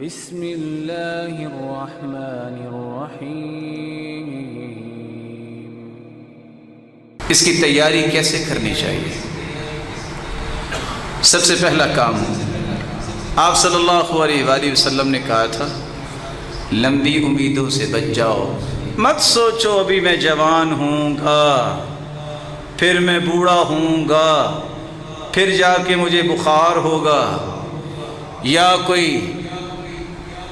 بسم اللہ الرحمن الرحیم۔ اس کی تیاری کیسے کرنی چاہیے؟ سب سے پہلا کام آپ صلی اللہ علیہ وآلہ وسلم نے کہا تھا، لمبی امیدوں سے بچ جاؤ، مت سوچو ابھی میں جوان ہوں گا، پھر میں بوڑھا ہوں گا، پھر جا کے مجھے بخار ہوگا یا کوئی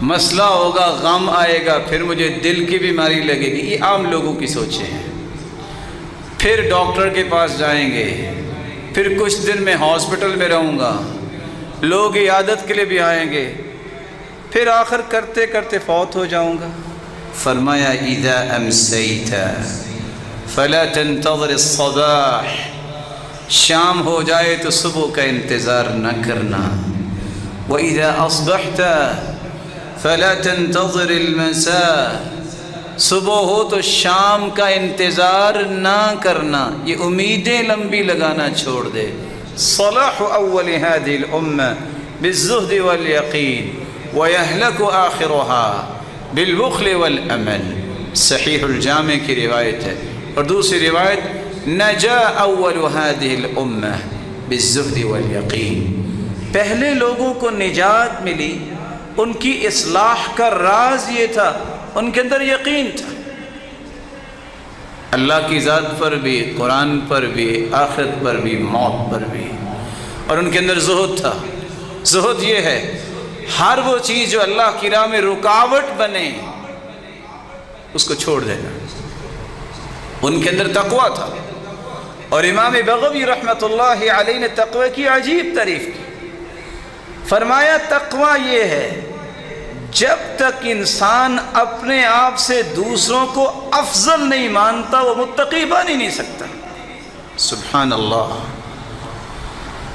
مسئلہ ہوگا، غم آئے گا، پھر مجھے دل کی بیماری لگے گی۔ یہ عام لوگوں کی سوچیں ہیں۔ پھر ڈاکٹر کے پاس جائیں گے، پھر کچھ دن میں ہاسپٹل میں رہوں گا، لوگ عیادت کے لیے بھی آئیں گے، پھر آخر کرتے کرتے فوت ہو جاؤں گا۔ فرمایا اذا امسیت فلا تنتظر الصباح، شام ہو جائے تو صبح کا انتظار نہ کرنا۔ وَإِذَا أَصْبَحْتَ فَلَا تَنْتَظِرِ الْمَسَاءَ، صبح ہو تو شام کا انتظار نہ کرنا، یہ امیدیں لمبی لگانا چھوڑ دے۔ صلاح اول هذه الامة بالزہد والیقین ویہلک آخرها بالبخل والامل، صحیح الجامع کی روایت ہے۔ اور دوسری روایت نجا اول هذه الامة بالزہد والیقین، پہلے لوگوں کو نجات ملی، ان کی اصلاح کا راز یہ تھا، ان کے اندر یقین تھا، اللہ کی ذات پر بھی، قرآن پر بھی، آخرت پر بھی، موت پر بھی، اور ان کے اندر زہد تھا۔ زہد یہ ہے ہر وہ چیز جو اللہ کی راہ میں رکاوٹ بنے اس کو چھوڑ دینا۔ ان کے اندر تقوی تھا، اور امام بغوی رحمۃ اللہ علیہ نے تقوی کی عجیب تعریف کی۔ فرمایا تقوی یہ ہے جب تک انسان اپنے آپ سے دوسروں کو افضل نہیں مانتا وہ متقی بن ہی نہیں سکتا۔ سبحان اللہ،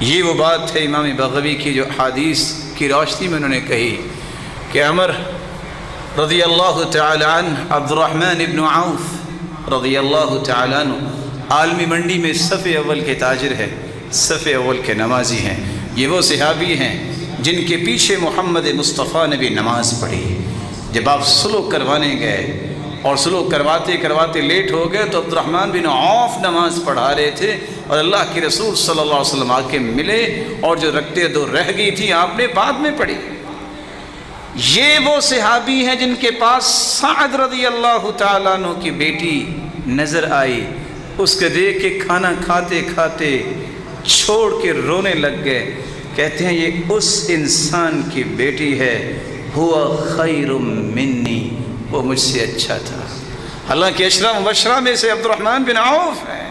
یہ وہ بات ہے امام بغوی کی جو حدیث کی روشنی میں انہوں نے کہی کہ عمر رضی اللہ تعالی عنہ، عبد الرحمن ابن عوف رضی اللہ تعالی عنہ عالمی منڈی میں صف اول کے تاجر ہیں، صف اول کے نمازی ہیں۔ یہ وہ صحابی ہیں جن کے پیچھے محمد مصطفیٰ نے بھی نماز پڑھی۔ جب آپ سلوک کروانے گئے اور سلوک کرواتے کرواتے لیٹ ہو گئے تو عبد الرحمن بن عوف نماز پڑھا رہے تھے، اور اللہ کے رسول صلی اللہ علیہ وسلم آ کے ملے، اور جو رکعتیں دو رہ گئی تھیں آپ نے بعد میں پڑھی۔ یہ وہ صحابی ہیں جن کے پاس سعد رضی اللہ تعالیٰ عنہ کی بیٹی نظر آئی، اس کے دیکھ کے کھانا کھاتے کھاتے چھوڑ کے رونے لگ گئے۔ کہتے ہیں یہ اس انسان کی بیٹی ہے، ہوا خیر منی، وہ مجھ سے اچھا تھا۔ حالانکہ عشرہ مبشرہ میں سے عبد الرحمن بن عوف ہیں،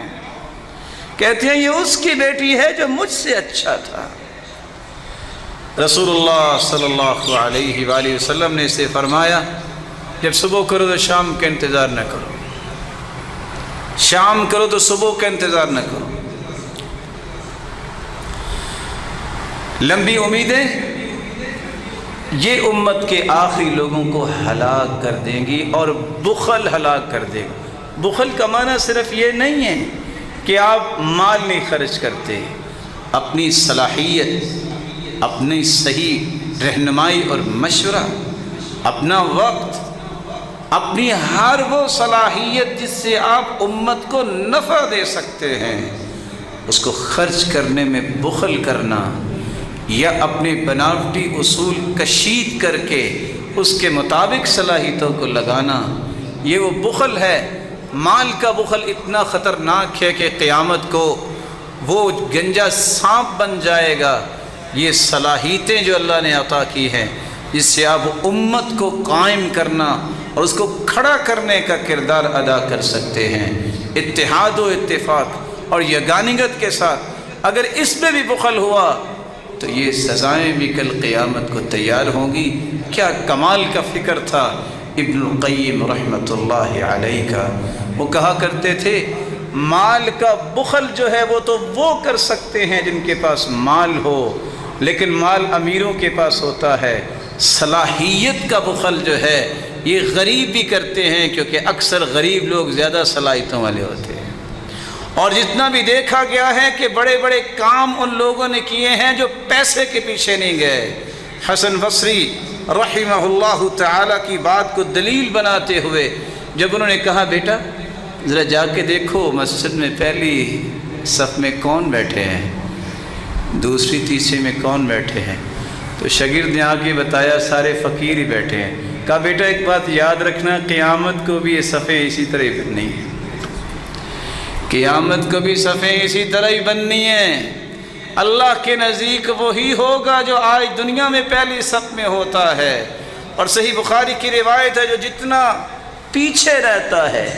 کہتے ہیں یہ اس کی بیٹی ہے جو مجھ سے اچھا تھا۔ رسول اللہ صلی اللہ علیہ وآلہ وسلم نے اسے فرمایا جب صبح کرو تو شام کا انتظار نہ کرو، شام کرو تو صبح کا انتظار نہ کرو۔ لمبی امیدیں یہ امت کے آخری لوگوں کو ہلاک کر دیں گی، اور بخل ہلاک کر دے گا۔ بخل کا معنی صرف یہ نہیں ہے کہ آپ مال نہیں خرچ کرتے، اپنی صلاحیت، اپنی صحیح رہنمائی اور مشورہ، اپنا وقت، اپنی ہر وہ صلاحیت جس سے آپ امت کو نفع دے سکتے ہیں اس کو خرچ کرنے میں بخل کرنا، یا اپنے بناوٹی اصول کشید کر کے اس کے مطابق صلاحیتوں کو لگانا، یہ وہ بخل ہے۔ مال کا بخل اتنا خطرناک ہے کہ قیامت کو وہ گنجا سانپ بن جائے گا۔ یہ صلاحیتیں جو اللہ نے عطا کی ہیں جس سے آپ امت کو قائم کرنا اور اس کو کھڑا کرنے کا کردار ادا کر سکتے ہیں، اتحاد و اتفاق اور یگانگت کے ساتھ۔ اگر اس میں بھی بخل ہوا تو یہ سزائیں بھی کل قیامت کو تیار ہوں گی۔ کیا کمال کا فکر تھا ابن القیم رحمۃ اللہ علیہ کا، وہ کہا کرتے تھے مال کا بخل جو ہے وہ تو وہ کر سکتے ہیں جن کے پاس مال ہو، لیکن مال امیروں کے پاس ہوتا ہے۔ صلاحیت کا بخل جو ہے یہ غریب بھی کرتے ہیں، کیونکہ اکثر غریب لوگ زیادہ صلاحیتوں والے ہوتے ہیں۔ اور جتنا بھی دیکھا گیا ہے کہ بڑے بڑے کام ان لوگوں نے کیے ہیں جو پیسے کے پیچھے نہیں گئے۔ حسن بصری رحمہ تعالی کی بات کو دلیل بناتے ہوئے جب انہوں نے کہا بیٹا ذرا جا کے دیکھو مسجد میں پہلی صف میں کون بیٹھے ہیں، دوسری تیسری میں کون بیٹھے ہیں، تو شاگرد نے آ کے بتایا سارے فقیر ہی بیٹھے ہیں۔ کہا بیٹا ایک بات یاد رکھنا، قیامت کو بھی یہ صفیں اسی طرح ہی بننی ہیں، قیامت کو بھی صفیں اسی طرح ہی بننی ہیں۔ اللہ کے نزدیک وہی ہوگا جو آج دنیا میں پہلی صف میں ہوتا ہے، اور صحیح بخاری کی روایت ہے جو جتنا پیچھے رہتا ہے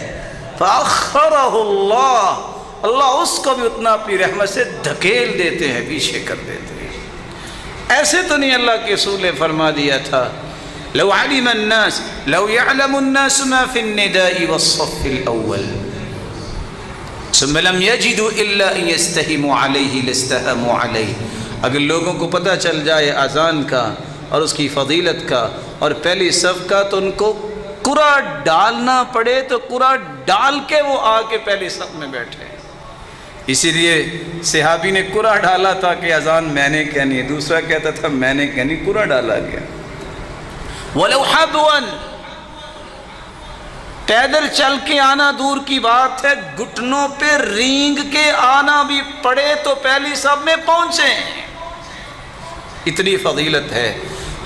فَأَخَّرَهُ اللَّهُ، اللہ اس کو بھی اتنا اپنی رحمت سے دھکیل دیتے ہیں، پیچھے کر دیتے ہیں۔ ایسے تو نہیں اللہ کے رسول نے فرما دیا تھا لو علم الناس لو يعلم الناس ما في النداء والصف الأول ثم لم يجدوا إلا أن يستهموا عليه لاستهموا عليه، اگر لوگوں کو پتہ چل جائے اذان کا اور اس کی فضیلت کا اور پہلی صف کا تو ان کو قرآ ڈالنا پڑے تو قرآ ڈال کے وہ آ کے پہلی صف میں بیٹھے۔ اسی لیے صحابی نے قرآ ڈالا تھا کہ اذان میں نے کہنی ہے، دوسرا کہتا تھا میں نے کہنی، قرآ ڈالا گیا۔ وَلَوْ حَبْوًا، پیدل چل کے آنا دور کی بات ہے، گھٹنوں پہ رینگ کے آنا بھی پڑے تو پہلی صف میں پہنچیں، اتنی فضیلت ہے۔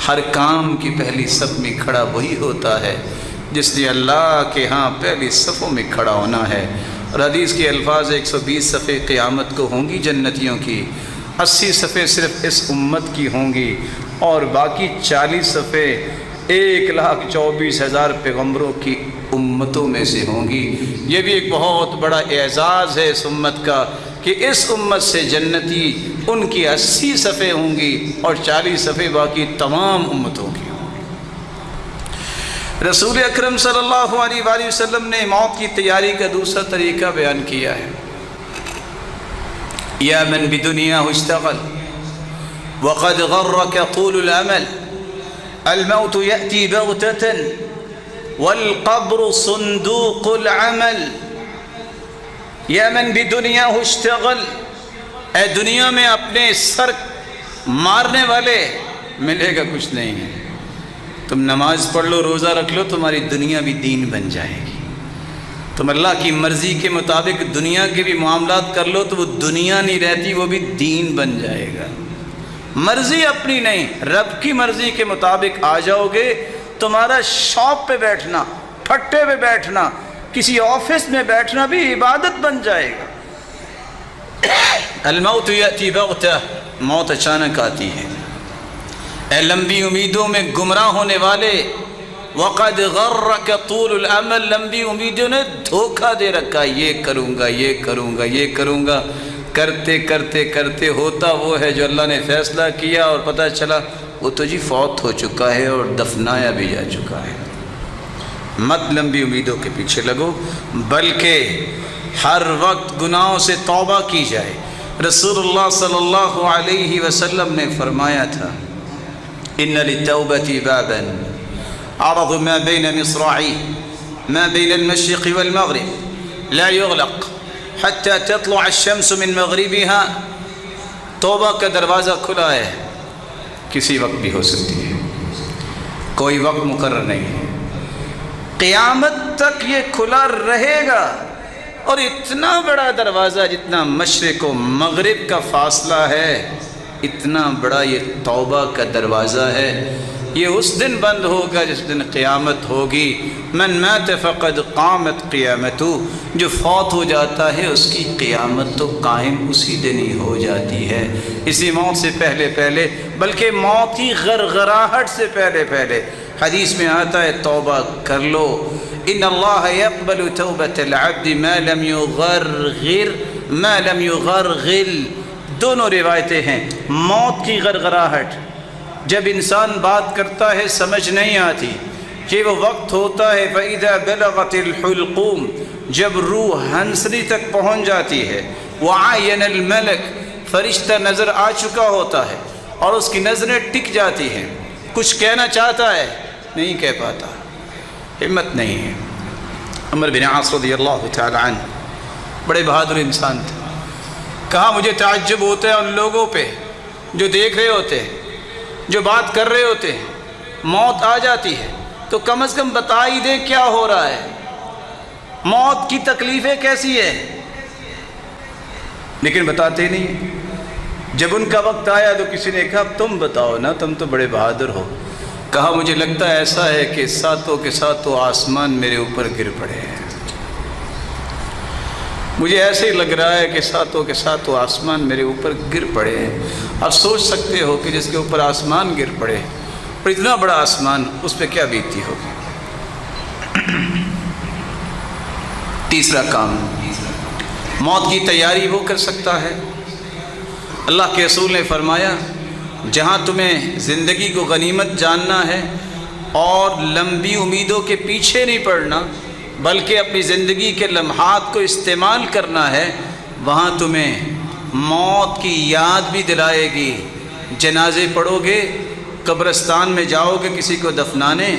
ہر کام کی پہلی صف میں کھڑا وہی ہوتا ہے جس نے اللہ کے ہاں پہلی صفوں میں کھڑا ہونا ہے۔ اور حدیث کے الفاظ 120 صفیں قیامت کو ہوں گی جنتیوں کی، 80 صفیں صرف اس امت کی ہوں گی، اور باقی 40 صفیں 1,24,000 پیغمبروں کی امتوں میں سے ہوں گی۔ یہ بھی ایک بہت بڑا اعزاز ہے اس امت کا کہ اس امت سے جنتی ان کی 80 صفیں ہوں گی اور 40 صفیں باقی تمام امتوں کی ہوں گی۔ رسول اکرم صلی اللہ علیہ وآلہ وسلم نے موت کی تیاری کا دوسرا طریقہ بیان کیا ہے۔ یا من بدنیاہ اشتغل وقد غرک طول العمل الموت یأتی بغتة والقبر صندوق العمل۔ یا من بدنیاہ اشتغل، اے دنیا میں اپنے سر مارنے والے، ملے گا کچھ نہیں ہے۔ تم نماز پڑھ لو، روزہ رکھ لو، تمہاری دنیا بھی دین بن جائے گی۔ تم اللہ کی مرضی کے مطابق دنیا کے بھی معاملات کر لو تو وہ دنیا نہیں رہتی، وہ بھی دین بن جائے گا۔ مرضی اپنی نہیں، رب کی مرضی کے مطابق آ جاؤ گے، تمہارا شاپ پہ بیٹھنا، پھٹے پہ بیٹھنا، کسی آفس میں بیٹھنا بھی عبادت بن جائے گا۔ الموت یأتی بغتہ، موت اچانک آتی ہے۔ اے لمبی امیدوں میں گمراہ ہونے والے، وقد غرک طول العمل، لمبی امیدوں نے دھوکہ دے رکھا، یہ کروں گا، یہ کروں گا، یہ کروں گا، کرتے کرتے کرتے ہوتا وہ ہے جو اللہ نے فیصلہ کیا اور پتہ چلا وہ تو جی فوت ہو چکا ہے اور دفنایا بھی جا چکا ہے۔ مت لمبی امیدوں کے پیچھے لگو، بلکہ ہر وقت گناہوں سے توبہ کی جائے۔ رسول اللہ صلی اللہ علیہ وسلم نے فرمایا تھا ان للتوبۃ بابا عرض ما بین مصراعی ما بین المشرق والمغرب لا يغلق حتى تطلع الشمس من مغربها۔ توبہ کا دروازہ کھلا ہے، کسی وقت بھی ہو سکتی ہے، کوئی وقت مقرر نہیں ہے، قیامت تک یہ کھلا رہے گا۔ اور اتنا بڑا دروازہ جتنا مشرق و مغرب کا فاصلہ ہے، اتنا بڑا یہ توبہ کا دروازہ ہے۔ یہ اس دن بند ہوگا جس دن قیامت ہوگی۔ من مات فقد قامت قیامتہ، جو فوت ہو جاتا ہے اس کی قیامت تو قائم اسی دن ہی ہو جاتی ہے، اسی موت سے پہلے پہلے، بلکہ موت کی غرغراہٹ سے پہلے پہلے۔ حدیث میں آتا ہے توبہ کر لو، ان اللہ یقبل توبۃ العبد ما لم یغرغر ما لم یغرغل۔ دونوں روایتیں ہیں۔ موت کی غرغراہٹ، جب انسان بات کرتا ہے سمجھ نہیں آتی کہ وہ وقت ہوتا ہے فَإِذَا بَلَغَتِ الْحُلْقُومِ، جب روح ہنسلی تک پہنچ جاتی ہے، وَعَيَنَ الْمَلَكِ، فرشتہ نظر آ چکا ہوتا ہے اور اس کی نظریں ٹک جاتی ہیں، کچھ کہنا چاہتا ہے نہیں کہہ پاتا، ہمت نہیں ہے۔ عمر بن عاص رضی اللہ تعالی عنہ بڑے بہادر انسان تھے۔ کہا مجھے تعجب ہوتا ہے ان لوگوں پہ جو دیکھ رہے ہوتے ہیں، جو بات کر رہے ہوتے ہیں، موت آ جاتی ہے تو کم از کم بتا ہی دے کیا ہو رہا ہے، موت کی تکلیفیں کیسی ہے، لیکن بتاتے نہیں۔ جب ان کا وقت آیا تو کسی نے کہا تم بتاؤ نا، تم تو بڑے بہادر ہو۔ کہا مجھے لگتا ہے ایسا ہے کہ ساتوں کے ساتوں آسمان میرے اوپر گر پڑے ہیں، مجھے ایسے ہی لگ رہا ہے کہ ساتوں کے ساتوں آسمان میرے اوپر گر پڑے ہیں۔ آپ سوچ سکتے ہو کہ جس کے اوپر آسمان گر پڑے اور اتنا بڑا آسمان، اس پہ کیا بیتتی ہوگی۔ تیسرا کام، موت کی تیاری وہ کر سکتا ہے۔ اللہ کے رسول نے فرمایا جہاں تمہیں زندگی کو غنیمت جاننا ہے اور لمبی امیدوں کے پیچھے نہیں پڑنا بلکہ اپنی زندگی کے لمحات کو استعمال کرنا ہے، وہاں تمہیں موت کی یاد بھی دلائے گی۔ جنازے پڑھو گے، قبرستان میں جاؤ گے کسی کو دفنانے،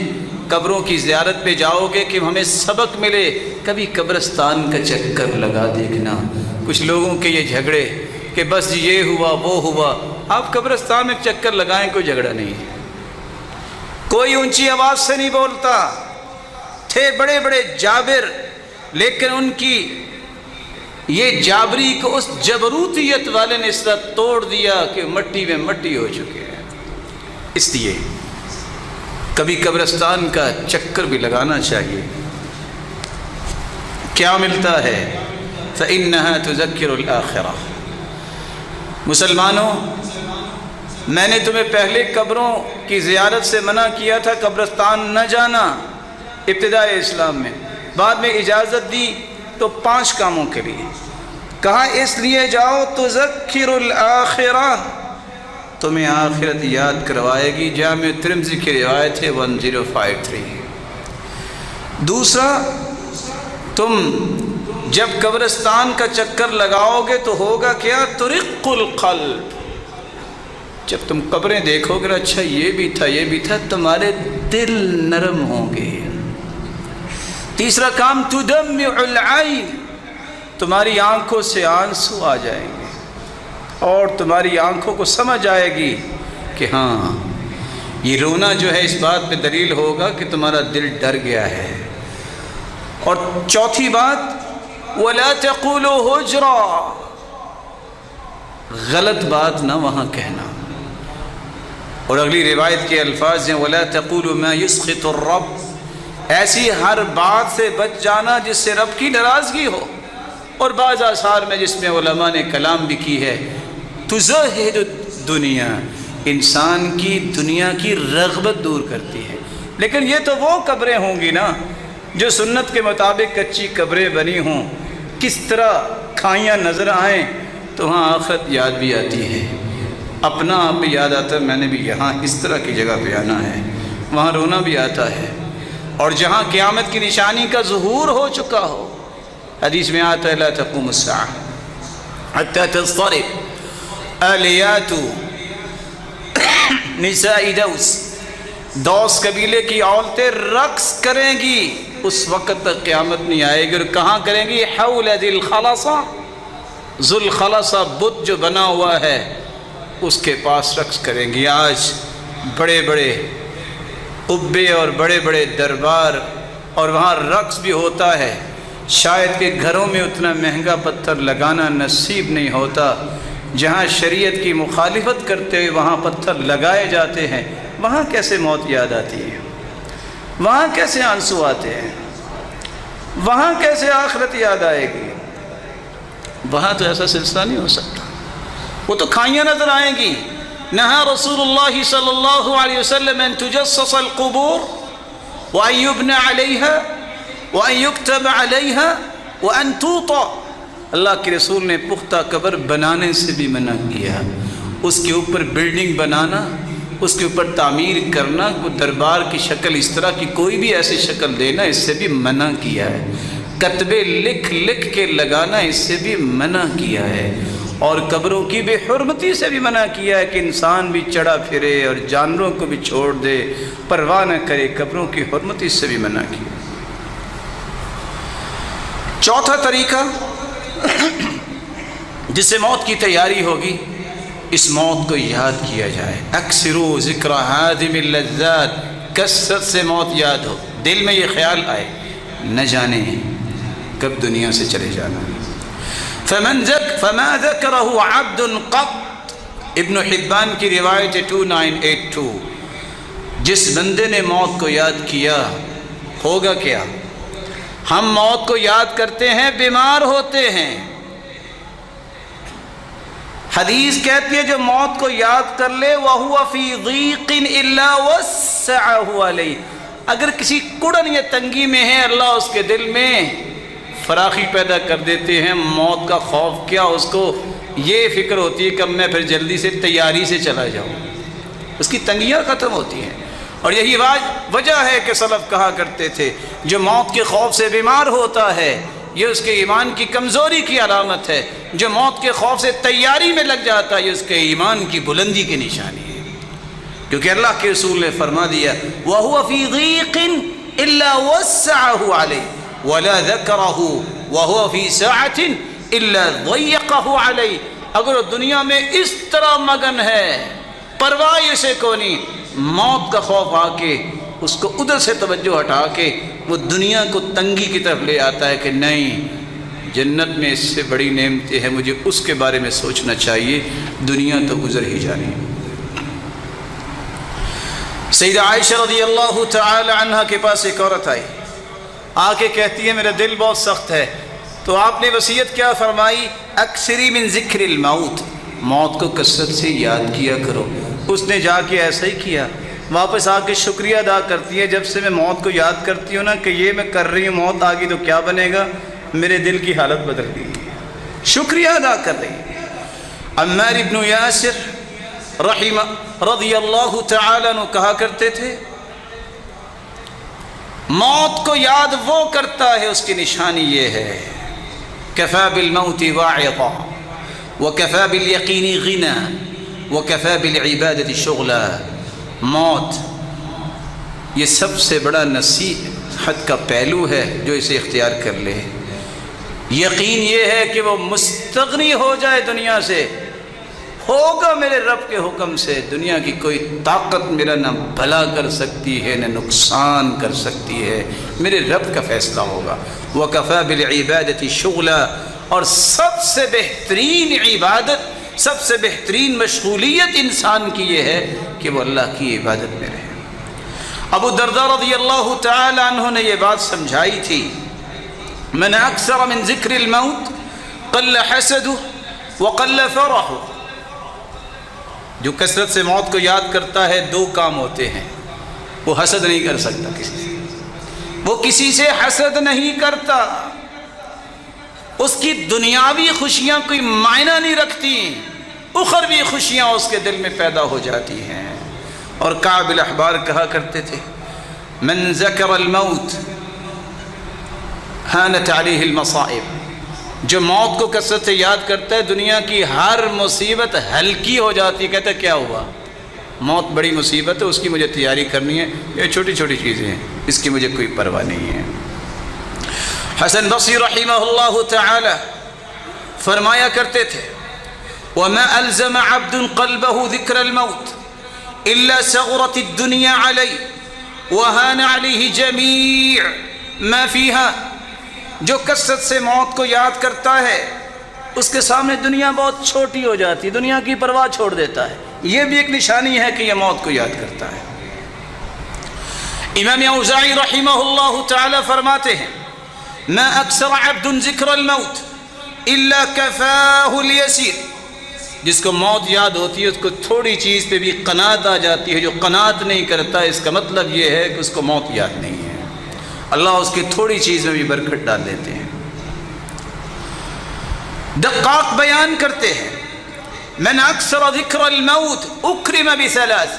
قبروں کی زیارت پہ جاؤ گے کہ ہمیں سبق ملے، کبھی قبرستان کا چکر لگا دیکھنا۔ کچھ لوگوں کے یہ جھگڑے کہ بس یہ ہوا وہ ہوا، آپ قبرستان میں چکر لگائیں، کوئی جھگڑا نہیں ہے، کوئی اونچی آواز سے نہیں بولتا۔ تھے بڑے بڑے جابر، لیکن ان کی یہ جابری کو اس جبروتیت والے نے اس طرح توڑ دیا کہ مٹی میں مٹی ہو چکے ہیں۔ اس لیے کبھی قبرستان کا چکر بھی لگانا چاہیے۔ کیا ملتا ہے؟ فَإِنَّهَا تُذَكِّرُ الْآخِرَةَ۔ مسلمانوں، میں نے تمہیں پہلے قبروں کی زیارت سے منع کیا تھا، قبرستان نہ جانا ابتدائی اسلام میں، بعد میں اجازت دی تو 5 کاموں کے لیے کہا، اس لیے جاؤ تذکر الآخرہ، تمہیں آخرت یاد کروائے گی۔ جامع ترمذی کی روایت ہے 1053۔ دوسرا، تم جب قبرستان کا چکر لگاؤ گے تو ہوگا کیا؟ ترق القلب، جب تم قبریں دیکھو گے اچھا یہ بھی تھا یہ بھی تھا، تمہارے دل نرم ہوں گے۔ تیسرا کام، تدمع العین، تمہاری آنکھوں سے آنسو آ جائیں گے اور تمہاری آنکھوں کو سمجھ آئے گی کہ ہاں یہ رونا جو ہے اس بات پہ دلیل ہوگا کہ تمہارا دل ڈر گیا ہے۔ اور چوتھی بات، وَلَا تَقُولُوا هُجْرًا، غلط بات نہ وہاں کہنا۔ اور اگلی روایت کے الفاظ ہیں وَلَا تَقُولُوا مَا يُسْخِطُ الرَّبِّ، ایسی ہر بات سے بچ جانا جس سے رب کی ناراضگی ہو۔ اور بعض آثار میں جس میں علماء نے کلام بھی کی ہے، تُزَهِدُ الدُّنْيَا، انسان کی دنیا کی رغبت دور کرتی ہے۔ لیکن یہ تو وہ قبریں ہوں گی نا جو سنت کے مطابق کچی قبریں بنی ہوں، کس طرح کھائیاں نظر آئیں تو وہاں آخرت یاد بھی آتی ہے، اپنا آپ بھی یاد آتا ہے میں نے بھی یہاں اس طرح کی جگہ پہ آنا ہے، وہاں رونا بھی آتا ہے۔ اور جہاں قیامت کی نشانی کا ظہور ہو چکا ہو، حدیث میں آتا ہے لا تقوم الساعة حتى تضطرب آلیات نساء دوس، دوس قبیلے کی عورتیں رقص کریں گی، اس وقت تک قیامت نہیں آئے گی۔ اور کہاں کریں گی؟ حول ذی الخلصہ، ذو الخلصہ بت جو بنا ہوا ہے اس کے پاس رقص کریں گی۔ آج بڑے بڑے قبے اور بڑے بڑے دربار اور وہاں رقص بھی ہوتا ہے، شاید کہ گھروں میں اتنا مہنگا پتھر لگانا نصیب نہیں ہوتا، جہاں شریعت کی مخالفت کرتے ہوئے وہاں پتھر لگائے جاتے ہیں، وہاں کیسے موت یاد آتی ہے، وہاں کیسے آنسو آتے ہیں، وہاں کیسے آخرت یاد آئے گی؟ وہاں تو ایسا سلسلہ نہیں ہو سکتا، وہ تو کھائیاں نظر آئیں گی۔ نہا رسول اللہ صلی اللہ علیہ وسلم ان تجسس القبور وان یبنى علیها وان یکتب علیها وان توطأ، اللہ کے رسول نے پختہ قبر بنانے سے بھی منع کیا، اس کے اوپر بلڈنگ بنانا، اس کے اوپر تعمیر کرنا، کوئی دربار کی شکل اس طرح کی کوئی بھی ایسی شکل دینا، اس سے بھی منع کیا ہے۔ کتبے لکھ لکھ کے لگانا، اس سے بھی منع کیا ہے۔ اور قبروں کی بے حرمتی سے بھی منع کیا ہے کہ انسان بھی چڑھا پھرے اور جانوروں کو بھی چھوڑ دے، پرواہ نہ کرے، قبروں کی حرمتی سے بھی منع کیا۔ چوتھا طریقہ جس سے موت کی تیاری ہوگی، اس موت کو یاد کیا جائے۔ اکثروا ذکر ہادم اللذات کثرت سے موت یاد ہو، دل میں یہ خیال آئے نہ جانے کب دنیا سے چلے جانا۔ فما ذکرہ عبد قط، ابن حبان کی روایت 2982، جس بندے نے موت کو یاد کیا ہوگا کیا؟ ہم موت کو یاد کرتے ہیں، بیمار ہوتے ہیں۔ حدیث کہتی ہے جو موت کو یاد کر لے وَهُوَ فِي ضِيقٍ إِلَّا وَسَّعَهُ عَلَيْهِ، اگر کسی کڑن یا تنگی میں ہے اللہ اس کے دل میں فراخی پیدا کر دیتے ہیں۔ موت کا خوف کیا، اس کو یہ فکر ہوتی ہے کہ میں پھر جلدی سے تیاری سے چلا جاؤں، اس کی تنگیاں ختم ہوتی ہیں۔ اور یہی وجہ ہے کہ سلف کہا کرتے تھے جو موت کے خوف سے بیمار ہوتا ہے یہ اس کے ایمان کی کمزوری کی علامت ہے، جو موت کے خوف سے تیاری میں لگ جاتا ہے یہ اس کے ایمان کی بلندی کی نشانی ہے، کیونکہ اللہ کے رسول نے فرما دیا وَهُوَ فِي ضِيقٍ إِلَّا وَسَّعَهُ عَلَيْهِ وَلَا ذَكَرَهُ وَهُوَ فِي سَاعَةٍ إِلَّا ضَيَّقَهُ عَلَيْهِ، اگر وہ دنیا میں اس طرح مگن ہے پرواہ اسے کو نہیں، موت کا خوف آ کے اس کو ادھر سے توجہ ہٹا کے وہ دنیا کو تنگی کی طرف لے آتا ہے کہ نہیں جنت میں اس سے بڑی نعمتیں ہیں، مجھے اس کے بارے میں سوچنا چاہیے، دنیا تو گزر ہی جانی ہے۔ سیدہ عائشہ رضی اللہ تعالی عنہ کے پاس ایک عورت آئی، آ کے کہتی ہے میرا دل بہت سخت ہے، تو آپ نے وصیت کیا فرمائی؟ اکثری من ذکر الموت، موت کو کثرت سے یاد کیا کرو۔ اس نے جا کے ایسا ہی کیا، واپس آ کے شکریہ ادا کرتی ہے جب سے میں موت کو یاد کرتی ہوں نا کہ یہ میں کر رہی ہوں، موت آ گئی تو کیا بنے گا، میرے دل کی حالت بدل گئی، شکریہ ادا کر رہی ہے۔ عمار ابن یاسر رضی اللہ تعالیٰ عنہ کہا کرتے تھے موت کو یاد وہ کرتا ہے اس کی نشانی یہ ہے کفا بالموت واعظا وکفا بالیقین غنا وکفا بالعبادت شغلا، موت یہ سب سے بڑا نصیحت کا پہلو ہے جو اسے اختیار کر لے، یقین یہ ہے کہ وہ مستغنی ہو جائے دنیا سے، ہوگا میرے رب کے حکم سے، دنیا کی کوئی طاقت میرا نہ بھلا کر سکتی ہے نہ نقصان کر سکتی ہے، میرے رب کا فیصلہ ہوگا۔ وَكَفَى بِالْعِبَادَةِ شُغْلًا، اور سب سے بہترین عبادت، سب سے بہترین مشغولیت انسان کی یہ ہے کہ وہ اللہ کی عبادت میں رہے۔ ابو درداء رضی اللہ تعالی عنہ نے یہ بات سمجھائی تھی من اکثر من ذکر الموت قل حسدہ وقل فرحہ، جو کثرت سے موت کو یاد کرتا ہے دو کام ہوتے ہیں، وہ حسد نہیں کر سکتا کسی سے، وہ کسی سے حسد نہیں کرتا، اس کی دنیاوی خوشیاں کوئی معنی نہیں رکھتی، اخروی خوشیاں اس کے دل میں پیدا ہو جاتی ہیں۔ اور کعب الاحبار کہا کرتے تھے من ذکر الموت ہانت علیہ المصائب، جو موت کو کثرت سے یاد کرتا ہے دنیا کی ہر مصیبت ہلکی ہو جاتی ہے۔ کہتا ہے کیا ہوا، موت بڑی مصیبت ہے، اس کی مجھے تیاری کرنی ہے، یہ چھوٹی چھوٹی چیزیں ہیں، اس کی مجھے کوئی پرواہ نہیں ہے۔ حسن بصری رحمہ اللہ تعالی فرمایا کرتے تھے وَمَا أَلْزَمَ عَبْدٌ قَلْبَهُ ذِكْرَ الْمَوْتِ إِلَّا سَغْرَتِ الدُّنْيَا عَلَيْهِ وَهَانَ عَلَيْهِ جَمِيعُ مَا فِيهَا، جو کثرت سے موت کو یاد کرتا ہے اس کے سامنے دنیا بہت چھوٹی ہو جاتی، دنیا کی پرواہ چھوڑ دیتا ہے، یہ بھی ایک نشانی ہے کہ یہ موت کو یاد کرتا ہے۔ امام اوزاعی رحمہ اللہ تعالی فرماتے ہیں ما اکثر عبد ذکر الموت الا کفاہ الیسیر، جس کو موت یاد ہوتی ہے اس کو تھوڑی چیز پہ بھی قناعت آ جاتی ہے، جو قناعت نہیں کرتا اس کا مطلب یہ ہے کہ اس کو موت یاد نہیں ہے، اللہ اس کی تھوڑی چیز میں بھی برکت ڈال دیتے ہیں۔ دقاق بیان کرتے ہیں من اکثر ذکر الموت اکرم بثلاث،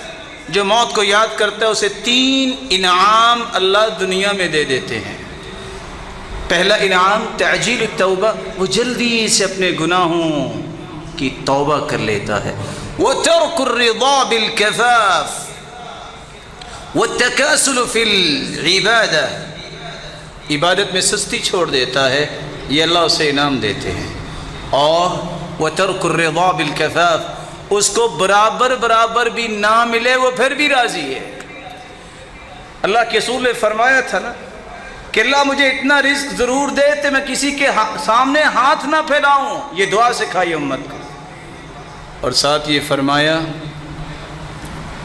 جو موت کو یاد کرتا ہے اسے 3 انعام اللہ دنیا میں دے دیتے ہیں۔ پہلا انعام تعجیل التوبہ، وہ جلدی سے اپنے گناہوں کی توبہ کر لیتا ہے، وترک الرضا بالکفاف والتکاسل فی العبادہ، عبادت میں سستی چھوڑ دیتا ہے، یہ اللہ اسے انعام دیتے ہیں۔ اور وترک الرضا بالکفاف، اس کو برابر برابر بھی نہ ملے وہ پھر بھی راضی ہے، اللہ کے رسول نے فرمایا تھا نا کہ اللہ مجھے اتنا رزق ضرور دے کہ میں کسی کے سامنے ہاتھ نہ پھیلاؤں، یہ دعا سکھائی امت کو۔ اور ساتھ یہ فرمایا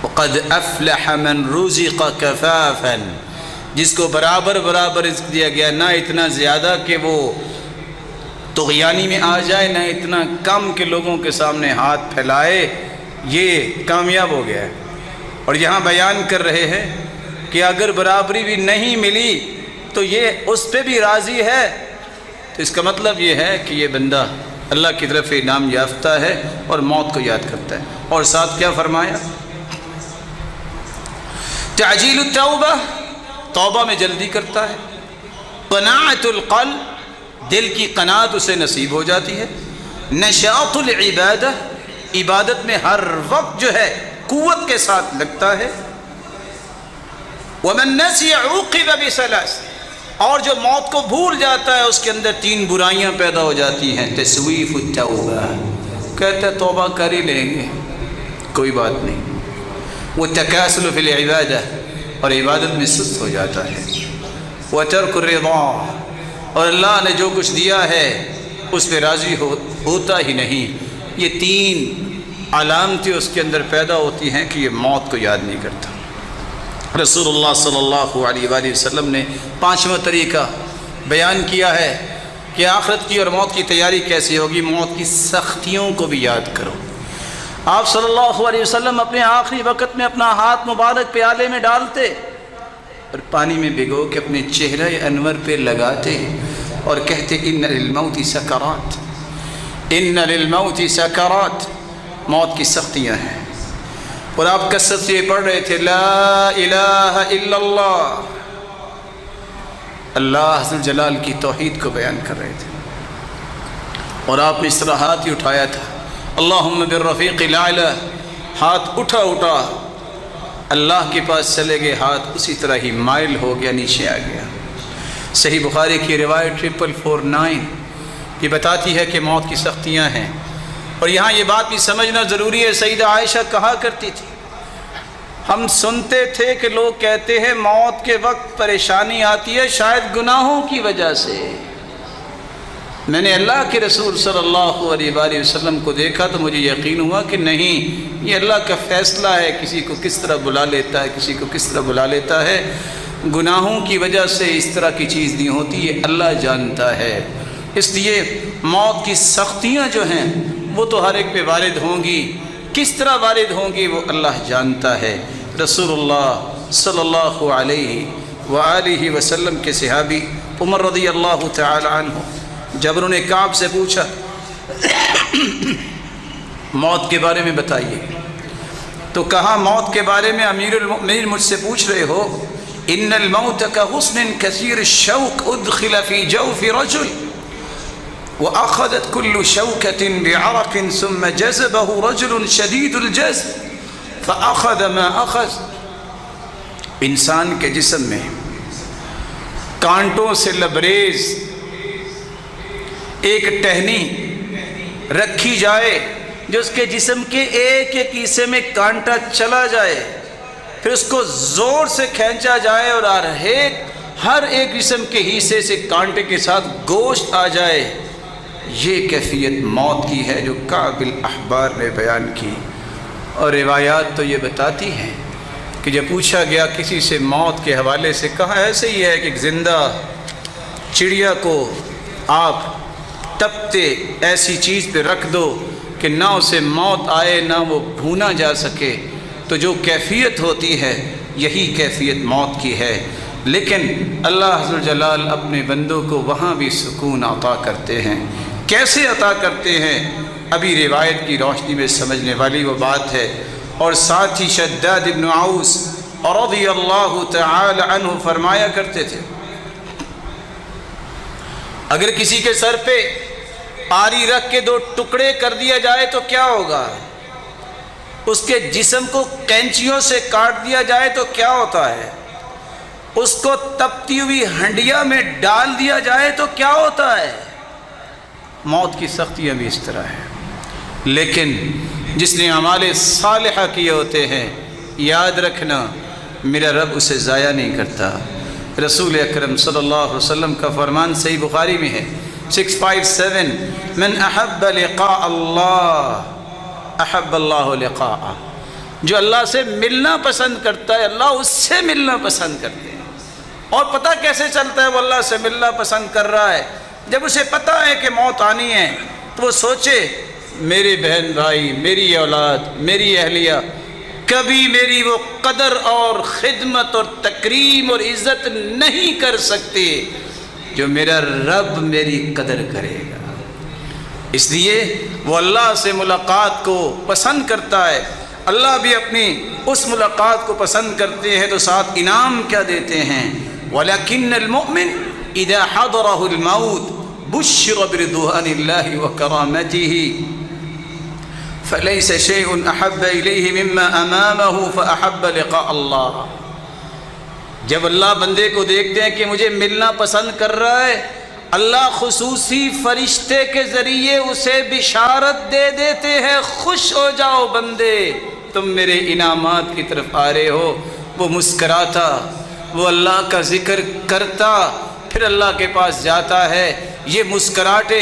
وَقَدْ أَفْلَحَ مَنْ رُزِقَ كَفَافًا، جس کو برابر برابر رزق دیا گیا، نہ اتنا زیادہ کہ وہ طغیانی میں آ جائے، نہ اتنا کم کہ لوگوں کے سامنے ہاتھ پھیلائے، یہ کامیاب ہو گیا ہے۔ اور یہاں بیان کر رہے ہیں کہ اگر برابری بھی نہیں ملی تو یہ اس پہ بھی راضی ہے، تو اس کا مطلب یہ ہے کہ یہ بندہ اللہ کی طرف انعام یافتہ ہے اور موت کو یاد کرتا ہے۔ اور ساتھ کیا فرمایا؟ تعجیل التوبہ، توبہ میں جلدی کرتا ہے۔ قناعت القلب، دل کی قناعت اسے نصیب ہو جاتی ہے۔ نشاط العبادہ، عبادت میں ہر وقت جو ہے قوت کے ساتھ لگتا ہے۔ ومن نسی عوقب بثلاث، اور جو موت کو بھول جاتا ہے اس کے اندر 3 برائیاں پیدا ہو جاتی ہیں۔ تسویف التوبہ، کہتا ہے توبہ کر ہی لیں گے، کوئی بات نہیں۔ وہ تکاسل فی العبادہ، اور عبادت میں سست ہو جاتا ہے۔ وترک الرضا، اور اللہ نے جو کچھ دیا ہے اس پہ راضی ہوتا ہی نہیں۔ یہ 3 علامتیں اس کے اندر پیدا ہوتی ہیں کہ یہ موت کو یاد نہیں کرتا۔ رسول اللہ صلی اللہ علیہ وآلہ وسلم نے 5واں طریقہ بیان کیا ہے کہ آخرت کی اور موت کی تیاری کیسے ہوگی۔ موت کی سختیوں کو بھی یاد کرو۔ آپ صلی اللہ علیہ وسلم اپنے آخری وقت میں اپنا ہاتھ مبارک پیالے میں ڈالتے اور پانی میں بھگو کے اپنے چہرہ انور پہ لگاتے اور کہتے ان للموت سکرات، ان للموت سکرات، موت کی سختیاں ہیں۔ اور آپ کثرت سے پڑھ رہے تھے لا الہ الا اللہ، اللہ ذو الجلال کی توحید کو بیان کر رہے تھے۔ اور آپ نے اس طرح ہاتھ ہی اٹھایا تھا اللہم بالرفیق الاعلی، ہاتھ اٹھا اللہ کے پاس چلے گئے، ہاتھ اسی طرح ہی مائل ہو گیا، نیچے آ گیا۔ صحیح بخاری کی روایت 449 یہ بتاتی ہے کہ موت کی سختیاں ہیں۔ اور یہاں یہ بات بھی سمجھنا ضروری ہے، سیدہ عائشہ کہا کرتی تھی، ہم سنتے تھے کہ لوگ کہتے ہیں موت کے وقت پریشانی آتی ہے شاید گناہوں کی وجہ سے۔ میں نے اللہ کے رسول صلی اللہ علیہ وآلہ وسلم کو دیکھا تو مجھے یقین ہوا کہ نہیں، یہ اللہ کا فیصلہ ہے، کسی کو کس طرح بلا لیتا ہے، کسی کو کس طرح بلا لیتا ہے۔ گناہوں کی وجہ سے اس طرح کی چیز نہیں ہوتی، یہ اللہ جانتا ہے۔ اس لیے موت کی سختیاں جو ہیں وہ تو ہر ایک پہ وارد ہوں گی، کس طرح وارد ہوں گی وہ اللہ جانتا ہے۔ رسول اللہ صلی اللہ علیہ وآلہ وسلم کے صحابی عمر رضی اللہ تعالی عنہ جب انہوں نے کعب سے پوچھا موت کے بارے میں بتائیے، تو کہا موت کے بارے میں امیر المؤمنین مجھ سے پوچھ رہے ہو، ان الموت كغصن كثير الشوك ادخل في جوف رجل واخذت كل شوكة بعرق ثم جذبه رجل شديد الجذب فاخذ ما اخذ۔ انسان کے جسم میں کانٹوں سے لبریز ایک ٹہنی رکھی جائے جو اس کے جسم کے ایک ایک حصے میں کانٹا چلا جائے، پھر اس کو زور سے کھینچا جائے اور ہر ایک جسم کے حصے سے کانٹے کے ساتھ گوشت آ جائے۔ یہ کیفیت موت کی ہے جو کعب الاحبار نے بیان کی۔ اور روایات تو یہ بتاتی ہیں کہ جب پوچھا گیا کسی سے موت کے حوالے سے، کہا ایسے ہی ہے کہ ایک زندہ چڑیا کو آپ تپتے ایسی چیز پہ رکھ دو کہ نہ اسے موت آئے نہ وہ بھونا جا سکے، تو جو کیفیت ہوتی ہے یہی کیفیت موت کی ہے۔ لیکن اللہ ذو الجلال اپنے بندوں کو وہاں بھی سکون عطا کرتے ہیں۔ کیسے عطا کرتے ہیں؟ ابھی روایت کی روشنی میں سمجھنے والی وہ بات ہے۔ اور ساتھ ہی شداد بن اوس رضی اللہ تعالی عنہ فرمایا کرتے تھے، اگر کسی کے سر پہ آری رکھ کے 2 ٹکڑے کر دیا جائے تو کیا ہوگا؟ اس کے جسم کو کینچیوں سے کاٹ دیا جائے تو کیا ہوتا ہے؟ اس کو تپتی ہوئی ہنڈیا میں ڈال دیا جائے تو کیا ہوتا ہے؟ موت کی سختیاں بھی اس طرح ہیں۔ لیکن جس نے اعمال صالحہ کیے ہوتے ہیں، یاد رکھنا میرا رب اسے ضائع نہیں کرتا۔ رسول اکرم صلی اللہ علیہ وسلم کا فرمان صحیح بخاری میں ہے 657 من احب لقاء اللہ احب اللہ لقاءہ، جو اللہ سے ملنا پسند کرتا ہے اللہ اس سے ملنا پسند کرتے ہیں۔ اور پتہ کیسے چلتا ہے وہ اللہ سے ملنا پسند کر رہا ہے؟ جب اسے پتہ ہے کہ موت آنی ہے تو وہ سوچے میرے بہن بھائی، میری اولاد، میری اہلیہ کبھی میری وہ قدر اور خدمت اور تکریم اور عزت نہیں کر سکتے جو میرا رب میری قدر کرے گا۔ اس لیے وہ اللہ سے ملاقات کو پسند کرتا ہے۔ اللہ بھی اپنی اس ملاقات کو پسند کرتے ہیں تو ساتھ انعام کیا دیتے ہیں؟ وَلَكِنَّ الْمُؤْمِنِ إِذَا حَضَرَهُ الْمَوْتِ بُشِّرَ بِرِضْوَانِ اللَّهِ وَكَرَامَتِهِ فَلَيْسَ شَيْءٌ أَحَبَّ إِلَيْهِ مِمَّا أَمَامَهُ فَأَحَبَّ لِقَاءَ اللَّهِ۔ جب اللہ بندے کو دیکھتے ہیں کہ مجھے ملنا پسند کر رہا ہے، اللہ خصوصی فرشتے کے ذریعے اسے بشارت دے دیتے ہیں، خوش ہو جاؤ بندے، تم میرے انعامات کی طرف آ رہے ہو۔ وہ مسکراتا، وہ اللہ کا ذکر کرتا، پھر اللہ کے پاس جاتا ہے۔ یہ مسکراہٹے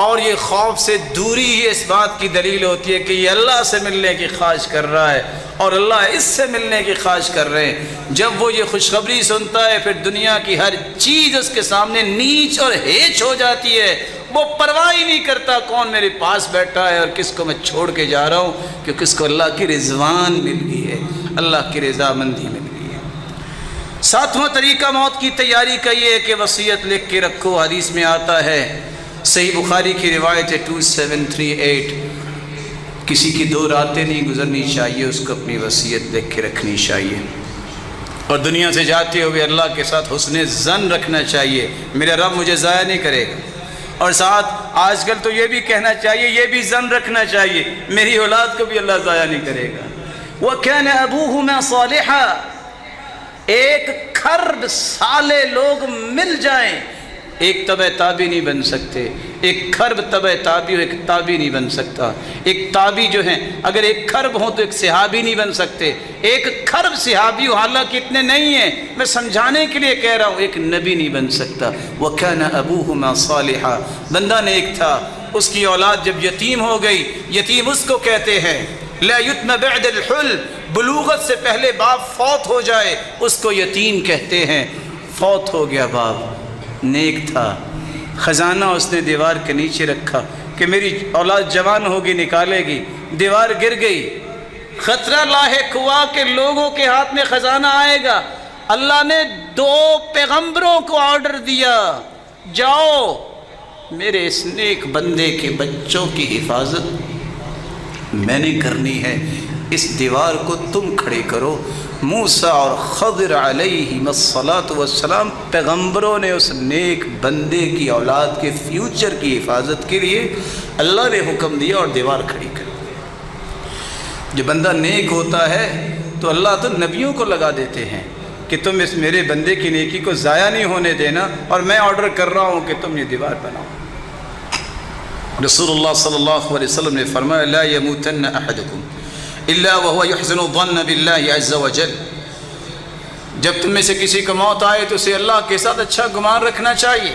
اور یہ خوف سے دوری ہی اس بات کی دلیل ہوتی ہے کہ یہ اللہ سے ملنے کی خواہش کر رہا ہے اور اللہ اس سے ملنے کی خواہش کر رہے ہیں۔ جب وہ یہ خوشخبری سنتا ہے پھر دنیا کی ہر چیز اس کے سامنے نیچ اور ہیچ ہو جاتی ہے۔ وہ پرواہ ہی نہیں کرتا کون میرے پاس بیٹھا ہے اور کس کو میں چھوڑ کے جا رہا ہوں، کیونکہ اس کو اللہ کی رضوان مل گئی ہے، اللہ کی رضامندی مل گئی ہے۔ ساتواں طریقہ موت کی تیاری کا یہ ہے کہ وصیت لکھ کے رکھو۔ حدیث میں آتا ہے، صحیح بخاری کی روایت ہے 2738، کسی کی 2 راتیں نہیں گزرنی چاہیے، اس کو اپنی وصیت لکھ کے رکھنی چاہیے، اور دنیا سے جاتے ہوئے اللہ کے ساتھ حسن ظن رکھنا چاہیے، میرا رب مجھے ضائع نہیں کرے گا۔ اور ساتھ آج کل تو یہ بھی کہنا چاہیے، یہ بھی ظن رکھنا چاہیے، میری اولاد کو بھی اللہ ضائع نہیں کرے گا۔ وَكَانَ أَبُوهُمَا صَالِحًا، ایک کھرب سالے لوگ مل جائیں ایک تبع تابی نہیں بن سکتے۔ ایک کھرب تبع تابی ہو، ایک تابی نہیں بن سکتا۔ ایک تابی جو ہیں اگر ایک کھرب ہو تو ایک صحابی نہیں بن سکتے۔ ایک کھرب صحابی ہو، حالانکہ اتنے نہیں ہیں، میں سمجھانے کے لیے کہہ رہا ہوں، ایک نبی نہیں بن سکتا۔ وَكَانَ أَبُوهُمَا صَالِحًا، بندہ نیک تھا، اس کی اولاد جب یتیم ہو گئی، یتیم اس کو کہتے ہیں لا یتم بعد الحلم، بلوغت سے پہلے باپ فوت ہو جائے اس کو یتیم کہتے ہیں۔ فوت ہو گیا باپ، نیک تھا، خزانہ اس نے دیوار کے نیچے رکھا کہ میری اولاد جوان ہوگی نکالے گی، دیوار گر گئی، خطرہ لاحق ہوا کہ لوگوں کے ہاتھ میں خزانہ آئے گا۔ اللہ نے 2 پیغمبروں کو آرڈر دیا، جاؤ میرے اس نیک بندے کے بچوں کی حفاظت میں نے کرنی ہے، اس دیوار کو تم کھڑے کرو۔ موسیٰ اور خضر علیہم الصلاۃ والسلام پیغمبروں نے اس نیک بندے کی اولاد کے فیوچر کی حفاظت کے لیے اللہ نے حکم دیا اور دیوار کھڑی کر دی۔ جو بندہ نیک ہوتا ہے تو اللہ تو نبیوں کو لگا دیتے ہیں کہ تم اس میرے بندے کی نیکی کو ضائع نہیں ہونے دینا، اور میں آرڈر کر رہا ہوں کہ تم یہ دیوار بناؤ۔ رسول اللہ صلی اللہ علیہ وسلم نے فرمایا لا یموتن احدکم الا وهو يحسن الظن بالله عز وجل، جب تم میں سے کسی کو موت آئے تو اسے اللہ کے ساتھ اچھا گمان رکھنا چاہیے۔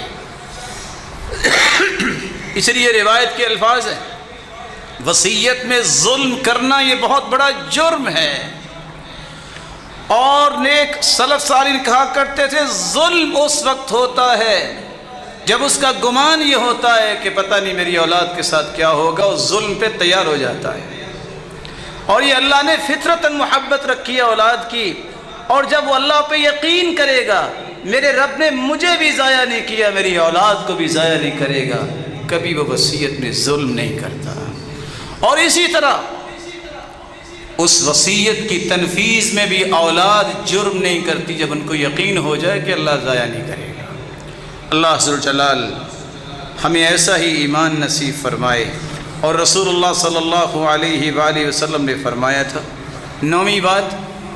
اس لیے روایت کے الفاظ ہیں وصیت میں ظلم کرنا یہ بہت بڑا جرم ہے، اور نیک سلف صالح کہا کرتے تھے ظلم اس وقت ہوتا ہے جب اس کا گمان یہ ہوتا ہے کہ پتہ نہیں میری اولاد کے ساتھ کیا ہوگا، اس ظلم پہ تیار ہو جاتا ہے۔ اور یہ اللہ نے فطرتاً محبت رکھی ہے اولاد کی، اور جب وہ اللہ پہ یقین کرے گا میرے رب نے مجھے بھی ضائع نہیں کیا، میری اولاد کو بھی ضائع نہیں کرے گا، کبھی وہ وصیت میں ظلم نہیں کرتا۔ اور اسی طرح اس وصیت کی تنفیذ میں بھی اولاد جرم نہیں کرتی جب ان کو یقین ہو جائے کہ اللہ ضائع نہیں کرے گا۔ اللہ ذوالجلال ہمیں ایسا ہی ایمان نصیب فرمائے۔ اور رسول اللہ صلی اللہ علیہ وآلہ وسلم نے فرمایا تھا، 9ویں بات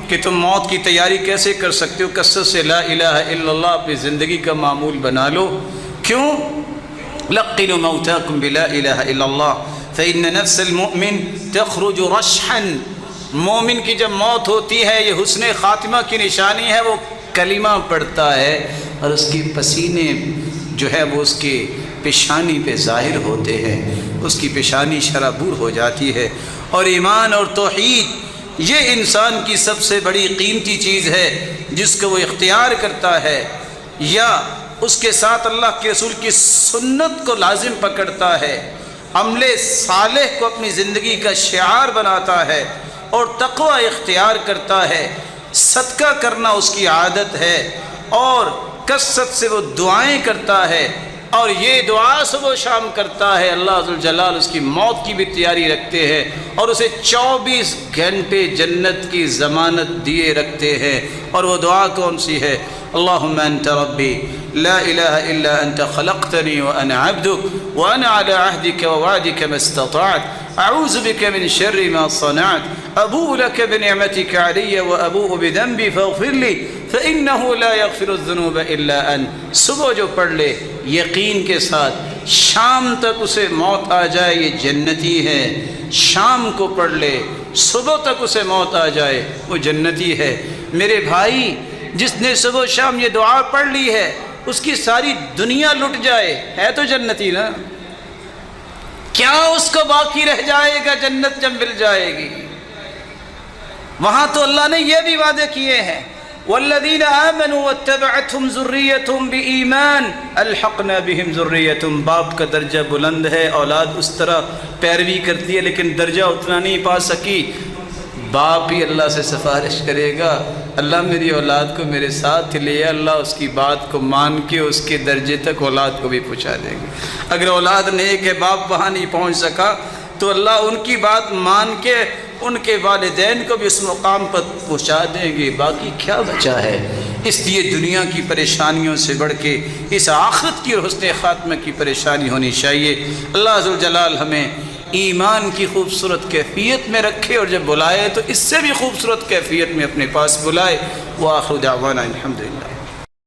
کہ تم موت کی تیاری کیسے کر سکتے ہو؟ کثرت سے لا الہ الا اللہ اپنی زندگی کا معمول بنا لو۔ کیوں؟ لقنوا موتاکم بلا الہ الا اللہ فإن نفس المؤمن تخرج رشحا مومن کی جب موت ہوتی ہے یہ حسن خاتمہ کی نشانی ہے، وہ کلمہ پڑھتا ہے اور اس کی پسینے جو ہے وہ اس کے پیشانی پہ ظاہر ہوتے ہیں، اس کی پیشانی شرابور ہو جاتی ہے۔ اور ایمان اور توحید یہ انسان کی سب سے بڑی قیمتی چیز ہے جس کو وہ اختیار کرتا ہے، یا اس کے ساتھ اللہ کے رسول کی سنت کو لازم پکڑتا ہے، عمل صالح کو اپنی زندگی کا شعار بناتا ہے اور تقوی اختیار کرتا ہے، صدقہ کرنا اس کی عادت ہے اور کثرت سے وہ دعائیں کرتا ہے، اور یہ دعا صبح و شام کرتا ہے۔ اللہ ذوالجلال اس کی موت کی بھی تیاری رکھتے ہیں اور اسے 24 گھنٹے جنت کی ضمانت دیے رکھتے ہیں۔ اور وہ دعا کون سی ہے؟ اللہم انت ربی لا الہ الا انت خلقتنی وانا عبدک وانا علی عہدک ووعدک ما استطعت اعوذ بک من شر ما صنعت ابوء لک بنعمتک علی وابوء بذنبی فاغفر لی فإنہ لا یغفر الذنوب الا انت۔ صبح جو پڑھ لے یقین کے ساتھ شام تک اسے موت آ جائے یہ جنتی ہے، شام کو پڑھ لے صبح تک اسے موت آ جائے وہ جنتی ہے۔ میرے بھائی، جس نے صبح و شام یہ دعا پڑھ لی ہے اس کی ساری دنیا لٹ جائے ہے تو جنتی نا، کیا اس کو باقی رہ جائے گا جنت جب مل جائے گی؟ وہاں تو اللہ نے یہ بھی وعدے کیے ہیں، والذین آمنوا واتبعتهم ذریتهم بایمان الحقنا بهم ذریتهم۔ باپ کا درجہ بلند ہے، اولاد اس طرح پیروی کرتی ہے لیکن درجہ اتنا نہیں پا سکی، باپ ہی اللہ سے سفارش کرے گا، اللہ میری اولاد کو میرے ساتھ لے، اللہ اس کی بات کو مان کے اس کے درجے تک اولاد کو بھی پہنچا دیں گے۔ اگر اولاد نیک ہے، باپ وہاں نہیں پہنچ سکا تو اللہ ان کی بات مان کے ان کے والدین کو بھی اس مقام پر پہنچا دیں گے، باقی کیا بچا ہے؟ اس لیے دنیا کی پریشانیوں سے بڑھ کے اس آخرت کی اور حسن خاتمہ کی پریشانی ہونی چاہیے۔ اللہ ذوالجلال ہمیں ایمان کی خوبصورت کیفیت میں رکھے اور جب بلائے تو اس سے بھی خوبصورت کیفیت میں اپنے پاس بلائے۔ وآخر دعوانا الحمدللہ۔